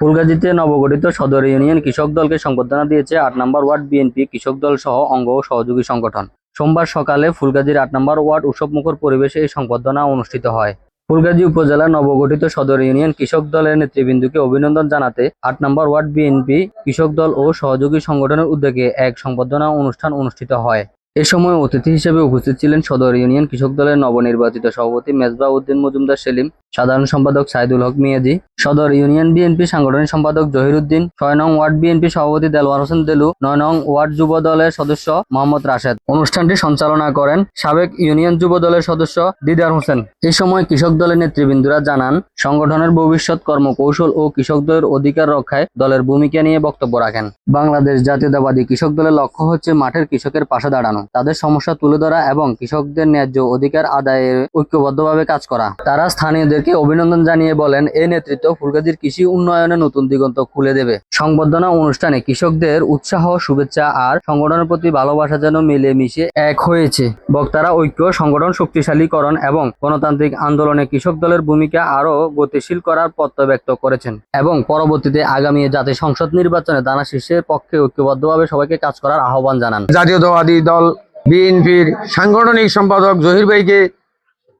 ফুলগাজীতে নবগঠিত সদর ইউনিয়ন কৃষক দলকে সংবর্ধনা দিয়েছে ৮ নম্বর ওয়ার্ড বিএনপি কৃষক দল সহ অঙ্গ ও সহযোগী সংগঠন। সোমবার সকালে ফুলগাজীর ৮ নম্বর ওয়ার্ড উৎসবমুখর পরিবেশে এই সংবর্ধনা অনুষ্ঠিত হয়। ফুলগাজী উপজেলার নবগঠিত সদর ইউনিয়ন কৃষক দলের নেতৃবৃন্দকে অভিনন্দন জানাতে ৮ নম্বর ওয়ার্ড বিএনপি কৃষক দল ও সহযোগী সংগঠনের উদ্যোগে এক সংবর্ধনা অনুষ্ঠান অনুষ্ঠিত হয়। এ সময় অতিথি হিসেবে উপস্থিত ছিলেন সদর ইউনিয়ন কৃষক দলের নবনির্বাচিত সভাপতি মেজবাহ উদ্দিন মজুমদার সেলিম, সাধারণ সম্পাদক সাইদুল হক মিয়াজি, সদর ইউনিয়ন বিএনপি সাংগঠনিক সম্পাদক জহির উদ্দিন, ৬ নং ওয়ার্ড বিএনপি সভাপতি দেলোয়ার হোসেন দেলু, ৯ নং ওয়ার্ড যুব দলের সদস্য মোহাম্মদ রাশেদ। অনুষ্ঠানটি সঞ্চালনা করেন সাবেক ইউনিয়ন যুব দলের সদস্য দিদার হোসেন। এই সময় কৃষক দলের নেতৃবৃন্দরা জানান, সংগঠনের ভবিষ্যৎ কর্মকৌশল ও কৃষকদের অধিকার রক্ষায় দলের ভূমিকা নিয়ে বক্তব্য রাখেন। বাংলাদেশ জাতীয়তাবাদী কৃষক দলের লক্ষ্য হচ্ছে মাঠের কৃষকের পাশে দাঁড়ানো, তাদের সমস্যা তুলে ধরা এবং কৃষকদের ন্যায্য অধিকার আদায়ে ঐক্যবদ্ধভাবে কাজ করা। তারা স্থানীয়দেরকে অভিনন্দন জানিয়ে বলেন, এই নেতৃত্ব ফুলগাজীর কৃষি উন্নয়নে নতুন দিগন্ত খুলে দেবে। সংবর্ধনা অনুষ্ঠানে কৃষকদের উৎসাহ, শুভেচ্ছা আর সংগঠনের প্রতি ভালোবাসা যেন মিলেমিশে এক হয়েছে। বক্তারা ঐক্য, সংগঠন শক্তিশালীকরণ এবং গণতান্ত্রিক আন্দোলনে কৃষক দলের ভূমিকা আরও গতিশীল করার প্রত্যয় ব্যক্ত করেছেন এবং পরবর্তীতে আগামী জাতীয় সংসদ নির্বাচনে দানা শীর্ষের পক্ষে ঐক্যবদ্ধভাবে সবাইকে কাজ করার আহ্বান জানান। জাতীয়তাবাদী দল বিএনপির সাংগঠনিক সম্পাদক জহির ভাইকে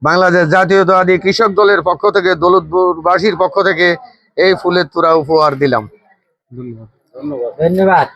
বাংলাদেশ জাতীয়তাবাদী কৃষক দলের পক্ষ থেকে, দৌলতপুরবাসীর পক্ষ থেকে এই ফুলের তোড়া উপহার দিলাম। ধন্যবাদ।